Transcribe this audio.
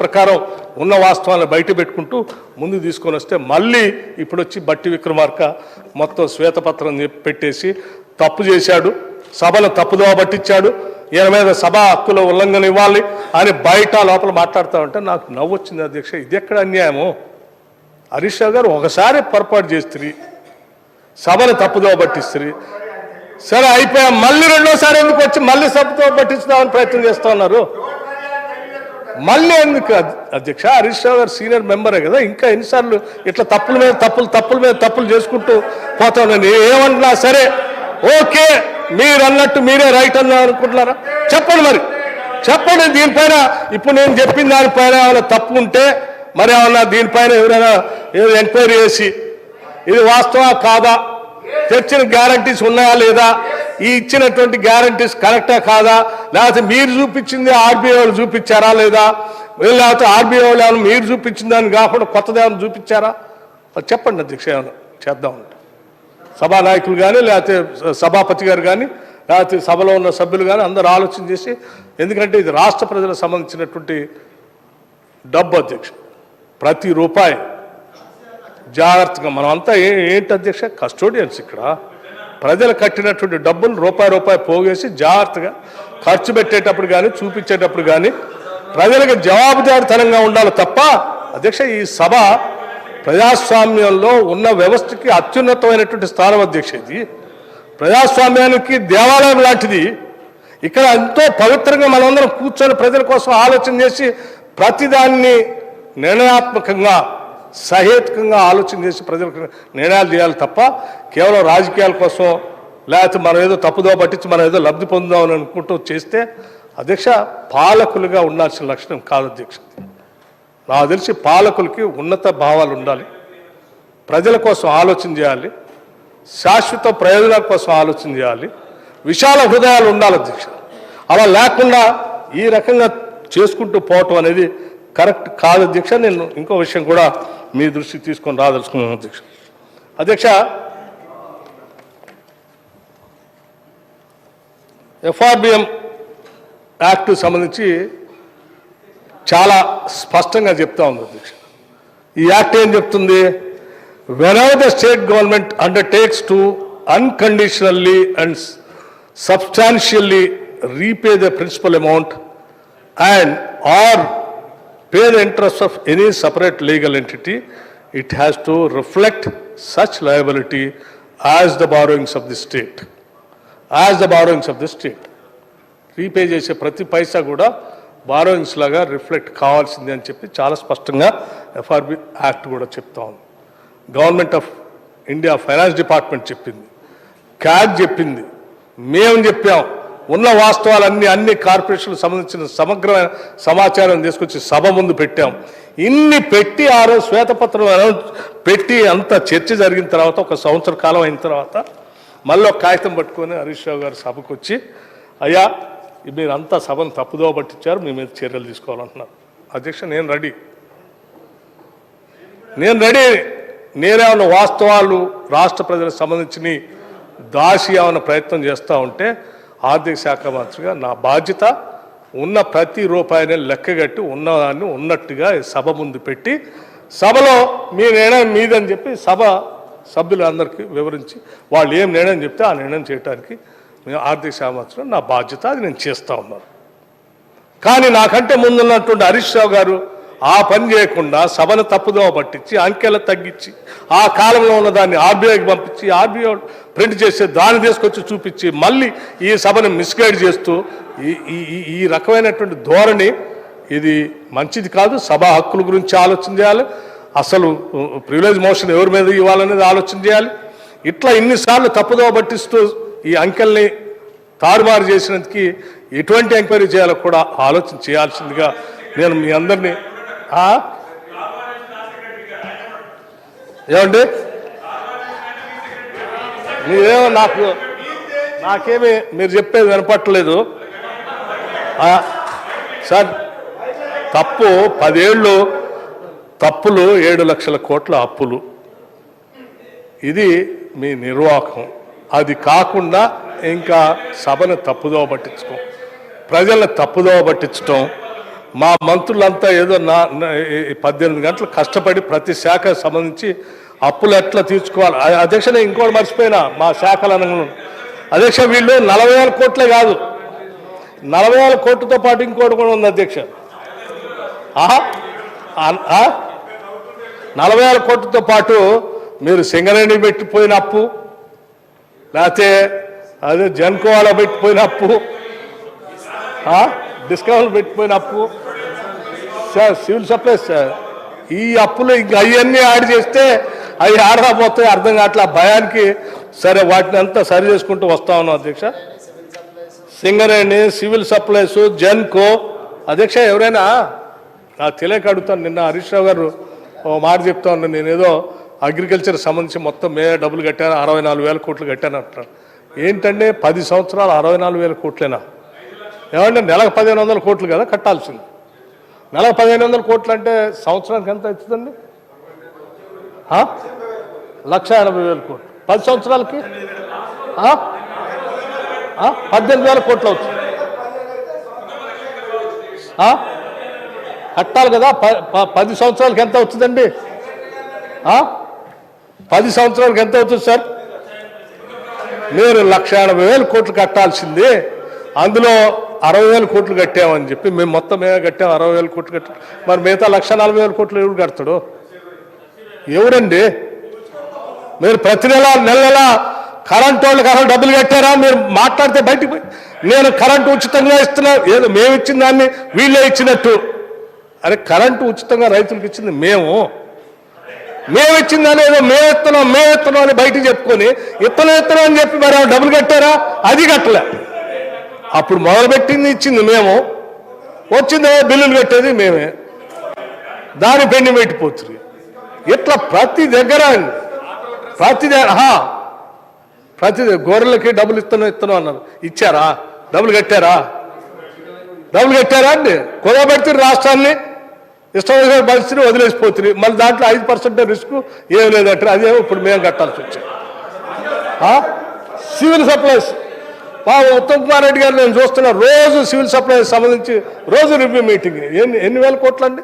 ప్రకారం ఉన్న వాస్తవాలను బయట పెట్టుకుంటూ ముందు తీసుకొని వస్తే మళ్ళీ ఇప్పుడు వచ్చి బట్టి విక్రమార్క మొత్తం శ్వేతపత్రం పెట్టేసి తప్పు చేశాడు, సభను తప్పుదోవ పట్టించాడు, ఈయన మీద సభా హక్కుల ఉల్లంఘన ఇవ్వాలి అని బయట లోపల మాట్లాడుతూ ఉంటే నాకు నవ్వు వచ్చింది. అధ్యక్ష, ఇది ఎక్కడ అన్యాయము? హరీష్ రావు గారు ఒకసారి పొరపాటు చేస్తుంది, సభను తప్పుదోవ పట్టిస్తుంది, సరే అయిపోయా, మళ్ళీ రెండోసారి ఎందుకు వచ్చి మళ్ళీ సభతో పట్టించుదామని ప్రయత్నం చేస్తూ ఉన్నారు. మళ్ళీ ఎందుకు అధ్యక్ష? హరీష్ రావు గారు సీనియర్ మెంబరే కదా, ఇంకా ఎన్నిసార్లు ఇట్లా తప్పుల మీద తప్పులు చేసుకుంటూ పోతా ఉన్నాను. ఏమన్నా సరే ఓకే, మీరు అన్నట్టు మీరే రైట్ అన్నా అనుకుంటున్నారా? చెప్పండి, మరి చెప్పండి. దీనిపైన ఇప్పుడు నేను చెప్పిన దానిపైన ఏమైనా తప్పు ఉంటే మరి ఏమన్నా దీనిపైన ఎవరైనా ఎంక్వైరీ చేసి ఇది వాస్తవా కాదా, తెచ్చిన గ్యారంటీస్ ఉన్నాయా లేదా, ఈ ఇచ్చినటువంటి గ్యారంటీస్ కరెక్టా కాదా, లేకపోతే మీరు చూపించింది ఆర్బీఐ వాళ్ళు చూపించారా లేదా, లేకపోతే ఆర్బీఐ వాళ్ళు ఏమైనా మీరు చూపించిన దాన్ని కాకుండా కొత్తది ఏమైనా చూపించారా? చెప్పండి అధ్యక్ష, ఏమైనా చేద్దామంటే సభానాయకులు కానీ లేకపోతే సభాపతి గారు కానీ లేకపోతే సభలో ఉన్న సభ్యులు కానీ అందరూ ఆలోచన చేసి, ఎందుకంటే ఇది రాష్ట్ర ప్రజలకు సంబంధించినటువంటి డబ్బు అధ్యక్ష, ప్రతి రూపాయి జాగ్రత్తగా మనం అంతా ఏంటి అధ్యక్ష, కస్టోడియన్స్. ఇక్కడ ప్రజలు కట్టినటువంటి డబ్బులు రూపాయి పోగేసి జాగ్రత్తగా ఖర్చు పెట్టేటప్పుడు కానీ చూపించేటప్పుడు కానీ ప్రజలకు జవాబుదారీతనంగా ఉండాలి తప్ప అధ్యక్ష, ఈ సభ ప్రజాస్వామ్యంలో ఉన్న వ్యవస్థకి అత్యున్నతమైనటువంటి స్థానం అధ్యక్ష. ఇది ప్రజాస్వామ్యానికి దేవాలయం లాంటిది. ఇక్కడ ఎంతో పవిత్రంగా మనందరం కూర్చొని ప్రజల కోసం ఆలోచన చేసి ప్రతిదాన్ని నిర్ణయాత్మకంగా సహేతుకంగా ఆలోచన చేసి ప్రజలకు నిర్ణయాలు చేయాలి తప్ప కేవలం రాజకీయాల కోసం లేకపోతే మనం ఏదో తప్పుదో పట్టించి మనం ఏదో లబ్ధి పొందామని అనుకుంటూ చేస్తే అధ్యక్ష పాలకులుగా ఉండాల్సిన లక్షణం కాదు అధ్యక్ష. నాకు తెలిసి పాలకులకి ఉన్నత భావాలు ఉండాలి, ప్రజల కోసం ఆలోచన చేయాలి, శాశ్వత ప్రయోజనాల కోసం ఆలోచన చేయాలి, విశాల హృదయాలు ఉండాలి అధ్యక్ష. అలా లేకుండా ఈ రకంగా చేసుకుంటూ పోవటం అనేది కరెక్ట్ కాదు అధ్యక్ష. నేను ఇంకో విషయం కూడా మీ దృష్టికి తీసుకొని రాదలుచుకున్నాను అధ్యక్ష. అధ్యక్ష, ఎఫ్ఆర్బిఎం యాక్ట్ సంబంధించి చాలా స్పష్టంగా చెప్తా ఉంది అధ్యక్ష. ఈ యాక్ట్ ఏం చెప్తుంది? whenever the state government undertakes to unconditionally and substantially repay the principal amount and or pay the interest of any separate legal entity, it has to reflect such liability as the borrowings of the state. As the borrowings of the state. Repay చేసే ప్రతి పైసా కూడా borrowings లాగా reflect కావాల్సిందే అని చెప్పి చాలా స్పష్టంగా FRB act కూడా చెప్తా ఉంది. Government of India finance department చెప్పింది, క్యాగ్ చెప్పింది, మేము చెప్పాం. ఉన్న వాస్తవాలన్నీ అన్ని కార్పొరేషన్లకు సంబంధించిన సమగ్రమైన సమాచారం తీసుకొచ్చి సభ ముందు పెట్టాం. ఇన్ని పెట్టి ఆ రోజు శ్వేతపత్రం పెట్టి అంత చర్చ జరిగిన తర్వాత ఒక సంవత్సర కాలం అయిన తర్వాత మళ్ళీ ఒక కాగితం పట్టుకొని హరీష్ రావు గారు సభకు వచ్చి, అయ్యా మీరు అంతా సభను తప్పుదోవ పట్టించారు, మీ మీద చర్యలు తీసుకోవాలంటున్నారు. అధ్యక్ష, నేను రెడీ. నేనేమన్నా వాస్తవాలు రాష్ట్ర ప్రజలకు సంబంధించిన దాసి ఏమైనా ప్రయత్నం చేస్తూ ఉంటే ఆర్థిక శాఖ మంత్రిగా నా బాధ్యత ఉన్న ప్రతి రూపాయిని లెక్కగట్టి ఉన్నదాన్ని ఉన్నట్టుగా సభ ముందు పెట్టి సభలో మీ నిర్ణయం మీదని చెప్పి సభ సభ్యులందరికీ వివరించి వాళ్ళు ఏం నిర్ణయం చెప్తే ఆ నిర్ణయం చేయడానికి మేము ఆర్థిక శాఖ మంత్రిగా నా బాధ్యత, అది నేను చేస్తూ ఉన్నాను. కానీ నాకంటే ముందున్నటువంటి హరీష్ రావు గారు ఆ పని చేయకుండా సభను తప్పుదోవ పట్టించి అంకెలు తగ్గించి ఆ కాలంలో ఉన్న దాన్ని ఆర్బీఐకి పంపించి ఆర్బీఐ ప్రింట్ చేసి దాన్ని తీసుకొచ్చి చూపించి మళ్ళీ ఈ సభను మిస్గైడ్ చేస్తూ ఈ రకమైనటువంటి ధోరణి ఇది మంచిది కాదు. సభా హక్కుల గురించి ఆలోచన చేయాలి, అసలు ప్రివిలేజ్ మోషన్ ఎవరి మీద ఇవ్వాలనేది ఆలోచన చేయాలి. ఇట్లా ఇన్నిసార్లు తప్పుదోవ పట్టిస్తూ ఈ అంకెల్ని తారుమారు చేసినందుకు ఎటువంటి ఎంక్వైరీ చేయాలో కూడా ఆలోచన చేయాల్సిందిగా నేను మీ అందరినీ. ఏమండి, మీరేమో నాకేమీ మీరు చెప్పేది వినపట్టలేదు సార్. తప్పు 10 ఏళ్ళు తప్పులు 7 లక్షల కోట్ల అప్పులు, ఇది మీ నిర్వాహకం. అది కాకుండా ఇంకా సభను తప్పుదోవ పట్టించడం, ప్రజలను తప్పుదోవ పట్టించడం, మా మంత్రులంతా ఏదో 18 గంటలు కష్టపడి ప్రతి శాఖకు సంబంధించి అప్పులు ఎట్లా తీర్చుకోవాలి. అధ్యక్ష నేను ఇంకోటి మర్చిపోయినా మా శాఖల అధ్యక్ష వీళ్ళు 40,000 కోట్లే కాదు 40,000 కోట్లతో పాటు ఇంకోటి కూడా ఉంది అధ్యక్ష. 40,000 కోట్లతో పాటు మీరు సింగరేణి పెట్టిపోయిన అప్పు, లేకపోతే అదే జన్కోవాలో పెట్టిపోయిన అప్పు, డిస్కౌంట్ పెట్టిపోయిన అప్పు, సివిల్ సప్లైస్ ఈ అప్పులు ఇంకా అవన్నీ యాడ్ చేస్తే అవి ఆడకపోతాయి అర్థం కావట్లే భయానికి. సరే వాటిని అంతా సరి చేసుకుంటూ వస్తా ఉన్నాం అధ్యక్ష. సింగరేణి, సివిల్ సప్లైస్, జెన్కో అధ్యక్ష ఎవరైనా నాకు తెలియక అడుగుతాను. నిన్న హరీష్ రావు గారు ఓ మాట చెప్తా ఉన్నాను, నేనేదో అగ్రికల్చర్ సంబంధించి మొత్తం డబ్బులు కట్టాను 64,000 కోట్లు కట్టాను అంటారు. ఏంటంటే 10 సంవత్సరాలు 64,000 కోట్లేనా? ఏమంటే నెలకు 1,500 కోట్లు కదా కట్టాల్సింది. నెలకు 1,500 కోట్లు అంటే సంవత్సరానికి ఎంత అవుతుందండి? 1,80,000 కోట్లు 10 సంవత్సరాలకి 18,000 కోట్లు అవుతుంది. కట్టాలి కదా. 10 సంవత్సరాలకి ఎంత అవుతుందండి? 10 సంవత్సరాలకి ఎంత అవుతుంది సార్? మీరు 1,80,000 కోట్లు కట్టాల్సింది, అందులో 60,000 కోట్లు కట్టామని చెప్పి మేము మొత్తం కట్టాము 60,000 కోట్లు కట్టాం. మరి మిగతా 1,40,000 కోట్లు ఎవరు కడతాడు? ఎవరండి? మీరు ప్రతి నెల నెల కరెంట్ వాళ్ళకి అసలు డబ్బులు కట్టారా? మీరు మాట్లాడితే బయటికి పోయి నేను కరెంటు ఉచితంగా ఇస్తున్నా, ఏదో మేము ఇచ్చిన దాన్ని వీళ్ళే ఇచ్చినట్టు. అరే కరెంటు ఉచితంగా రైతులకు ఇచ్చింది మేము ఇచ్చిందని ఏదో మేము ఇస్తున్నాం అని బయటికి చెప్పుకొని ఇత్తనం అని చెప్పి మరి డబ్బులు కట్టారా? అది కట్టలే. అప్పుడు మొదలుపెట్టింది ఇచ్చింది మేము, వచ్చింది బిల్లులు కట్టేది మేమే, దాని పెండి పెట్టిపోతుంది. ఇట్లా ప్రతి దగ్గర గొర్రెలకి డబ్బులు ఇస్తున్నాం అన్నారు. ఇచ్చారా? డబ్బులు కట్టారా అండి? కుదరబెడితే రాష్ట్రాన్ని ఇష్టమైన పరిస్థితిని వదిలేసిపోతుంది. మళ్ళీ దాంట్లో 5% రిస్క్ ఏం లేదంటారు. అదేమో ఇప్పుడు మేము కట్టాల్సి వచ్చింది. సివిల్ సప్లైస్ ఉత్తమ్ కుమార్ రెడ్డి గారు నేను చూస్తున్నా రోజు సివిల్ సప్లైస్ సంబంధించి రోజు రివ్యూ మీటింగ్. ఎన్ని వేల కోట్లు అండి?